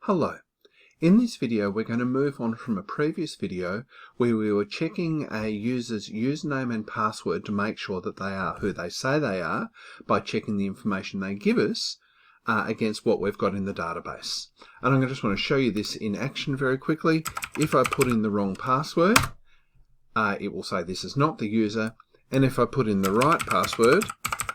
Hello. In this video we're going to move on from a previous video where we were checking a user's username and password to make sure that they are who they say they are by checking the information they give us against what we've got in the database. And I just want to show you this in action very quickly. If I put in the wrong password, it will say this is not the user, and if I put in the right password,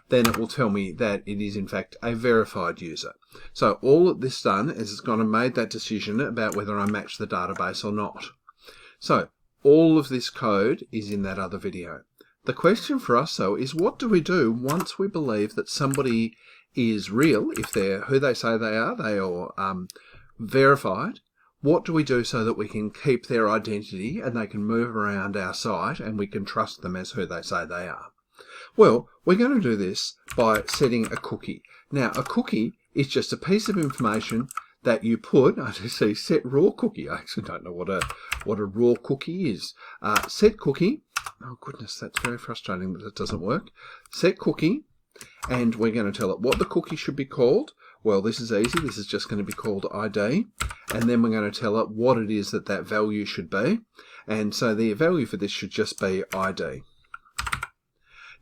then it will tell me that it is in fact a verified user. So all that this done is it's gone and made that decision about whether I match the database or not. So all of this code is in that other video. The question for us though is, what do we do once we believe that somebody is real, if they're who they say they are verified? What do we do so that we can keep their identity and they can move around our site and we can trust them as who they say they are? Well, we're going to do this by setting a cookie. Now, a cookie is just a piece of information that you put. I just see set raw cookie. I actually don't know what a raw cookie is. Set cookie. Oh goodness, that's very frustrating that it doesn't work. Set cookie, and we're going to tell it what the cookie should be called. Well, this is easy. This is just going to be called ID, and then we're going to tell it what it is that value should be. And so the value for this should just be ID.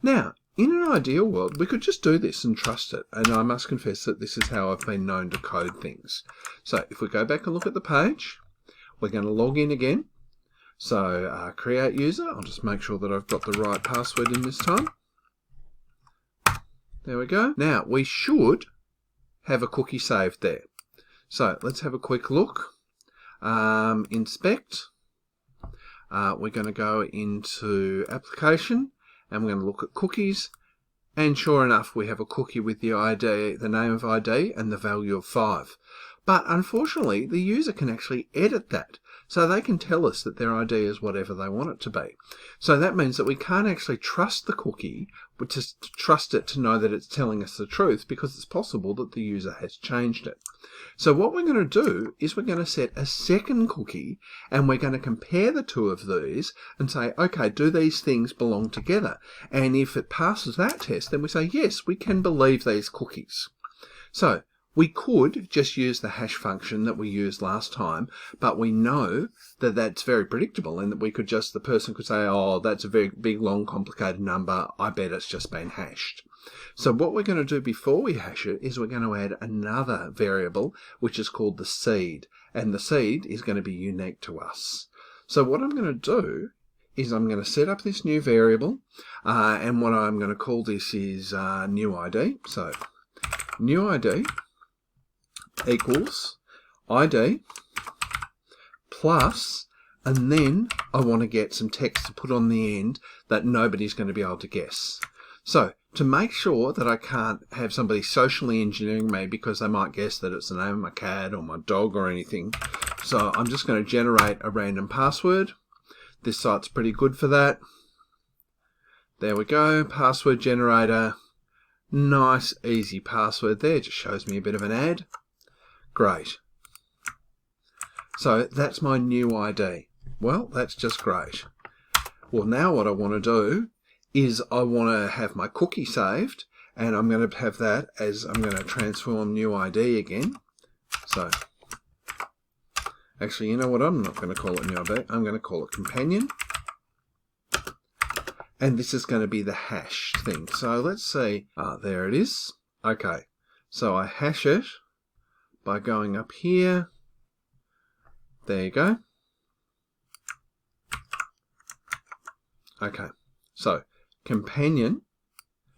Now, in an ideal world, we could just do this and trust it. And I must confess that this is how I've been known to code things. So if we go back and look at the page, we're going to log in again. So create user. I'll just make sure that I've got the right password in this time. There we go. Now, we should have a cookie saved there. So let's have a quick look. Inspect. We're going to go into application. And we're going to look at cookies, and sure enough we have a cookie with the ID, the name of ID and the value of 5. But unfortunately the user can actually edit that, so they can tell us that their ID is whatever they want it to be. So that means that we can't actually trust the cookie, but just trust it to know that it's telling us the truth, because it's possible that the user has changed it. So what we're going to do is we're going to set a second cookie, and we're going to compare the two of these and say, okay, do these things belong together? And if it passes that test, then we say, yes, we can believe these cookies. So we could just use the hash function that we used last time, but we know that that's very predictable, and that the person could say, oh, that's a very big, long, complicated number. I bet it's just been hashed. So what we're going to do before we hash it is we're going to add another variable, which is called the seed. And the seed is going to be unique to us. So what I'm going to do is I'm going to set up this new variable, and what I'm going to call this is new ID. So new ID equals ID plus, and then I want to get some text to put on the end that nobody's going to be able to guess. So to make sure that I can't have somebody socially engineering me because they might guess that it's the name of my cat or my dog or anything, so I'm just going to generate a random password. This site's pretty good for that. There we go, password generator. Nice easy password there, just shows me a bit of an ad. Great. So that's my new ID. Well, that's just great. Well, now what I want to do is I want to have my cookie saved, and I'm going to have that as I'm going to transform new ID again. So actually, you know what, I'm not going to call it new ID, I'm going to call it companion. And this is going to be the hash thing. So let's see, there it is. Okay, so I hash it by going up here. There you go. Okay, so companion,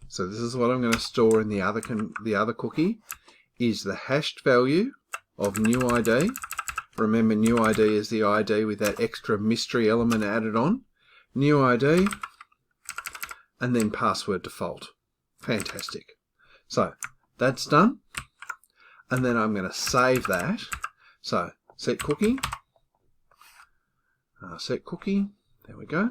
so this is what I'm going to store in the other cookie, is the hashed value of new ID. Remember, new ID is the ID with that extra mystery element added on. New ID, and then password default. Fantastic. So that's done, and then I'm going to save that. So set cookie, there we go.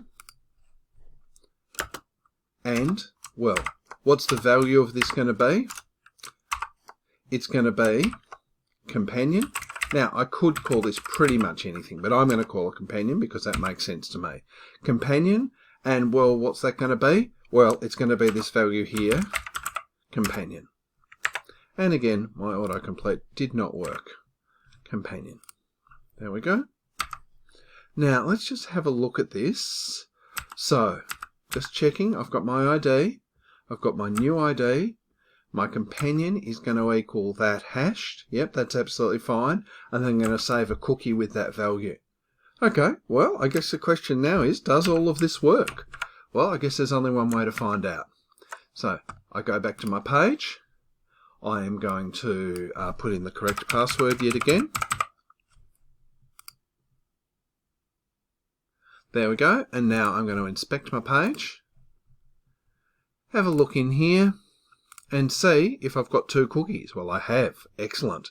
And, well, what's the value of this going to be? It's going to be companion. Now, I could call this pretty much anything, but I'm going to call it companion because that makes sense to me. Companion, and, well, what's that going to be? Well, it's going to be this value here, companion. And again, my autocomplete did not work. companion. There we go. Now let's just have a look at this. So just checking, I've got my ID, I've got my new ID, my companion is going to equal that hashed. Yep, that's absolutely fine. And then I'm going to save a cookie with that value. Okay, well, I guess the question now is, does all of this work? Well, I guess there's only one way to find out. So I go back to my page. I am going to put in the correct password yet again. There we go. And now I'm going to inspect my page. Have a look in here and see if I've got two cookies. Well, I have. Excellent.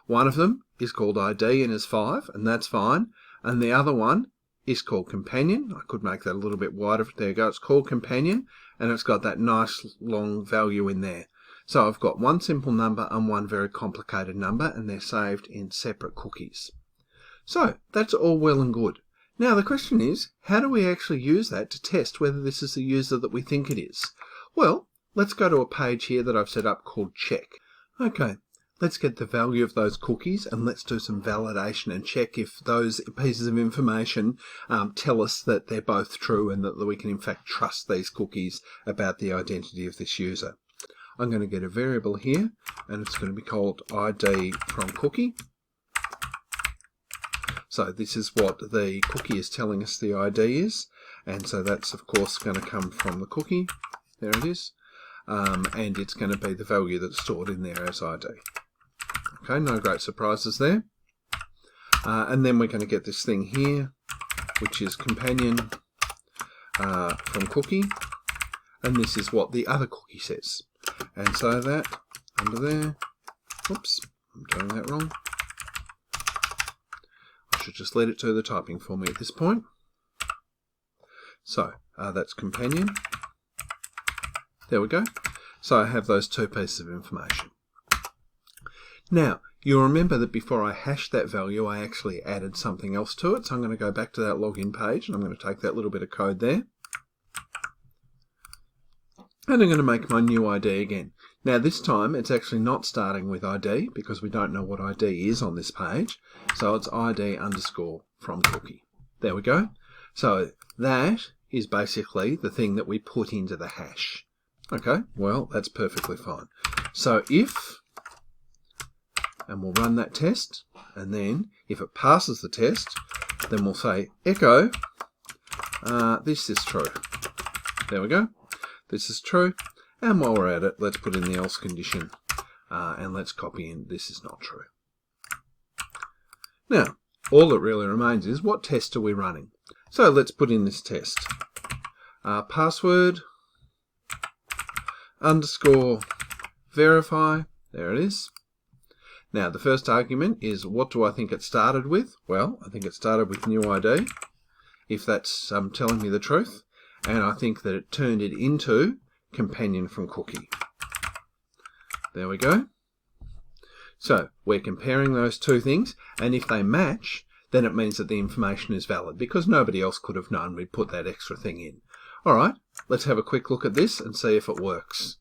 One of them is called ID and is 5, and that's fine. And the other one is called companion. I could make that a little bit wider. There you go. It's called companion, and it's got that nice long value in there. So I've got one simple number and one very complicated number, and they're saved in separate cookies. So that's all well and good. Now the question is, how do we actually use that to test whether this is the user that we think it is? Well, let's go to a page here that I've set up called check. Okay, let's get the value of those cookies and let's do some validation and check if those pieces of information tell us that they're both true and that we can in fact trust these cookies about the identity of this user. I'm going to get a variable here and it's going to be called ID from cookie. So this is what the cookie is telling us the ID is, and so that's of course going to come from the cookie. There it is. And it's going to be the value that's stored in there as ID. Okay, no great surprises there. And then we're going to get this thing here, which is companion from cookie, and this is what the other cookie says. And so that under there, oops, I'm doing that wrong. I should just let it do the typing for me at this point. So that's companion. There we go. So I have those two pieces of information. Now, you'll remember that before I hashed that value, I actually added something else to it. So I'm going to go back to that login page, and I'm going to take that little bit of code there. And I'm going to make my new ID again. Now this time, it's actually not starting with ID, because we don't know what ID is on this page. So it's ID underscore from cookie. There we go. So that is basically the thing that we put into the hash. Okay, well, that's perfectly fine. So if, and we'll run that test, and then if it passes the test, then we'll say echo, this is true. There we go. This is true. And while we're at it, let's put in the else condition, and let's copy in this is not true. Now, all that really remains is what test are we running? So let's put in this test. Password underscore verify. There it is. Now the first argument is what do I think it started with? Well, I think it started with new ID, if that's telling me the truth. And I think that it turned it into companion from cookie. There we go. So we're comparing those two things, and if they match, then it means that the information is valid, because nobody else could have known we'd put that extra thing in. Alright, let's have a quick look at this and see if it works.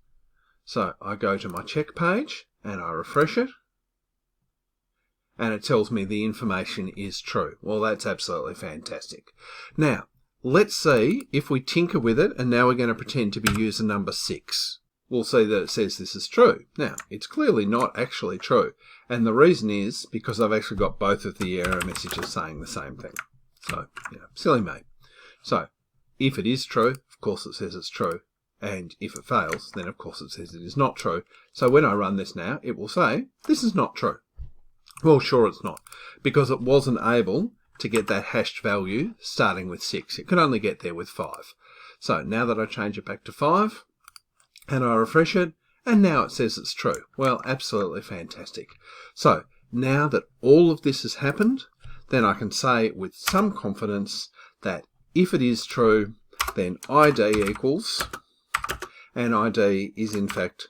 So I go to my check page and I refresh it, and it tells me the information is true. Well, that's absolutely fantastic. Now, let's see if we tinker with it, and now we're going to pretend to be user number 6. We'll see that it says this is true. Now, it's clearly not actually true, and the reason is because I've actually got both of the error messages saying the same thing. So, silly me. So, if it is true, of course it says it's true, and if it fails, then of course it says it is not true. So when I run this now, it will say, this is not true. Well, sure it's not, because it wasn't able to get that hashed value starting with 6. It could only get there with 5. So now that I change it back to 5, and I refresh it, and now it says it's true. Well, absolutely fantastic. So now that all of this has happened, then I can say with some confidence that if it is true, then ID equals, and ID is in fact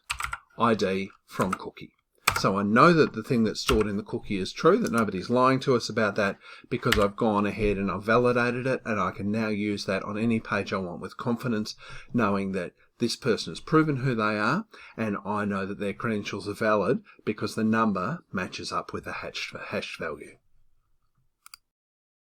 ID from cookie. So I know that the thing that's stored in the cookie is true, that nobody's lying to us about that, because I've gone ahead and I've validated it, and I can now use that on any page I want with confidence, knowing that this person has proven who they are, and I know that their credentials are valid because the number matches up with the hashed value.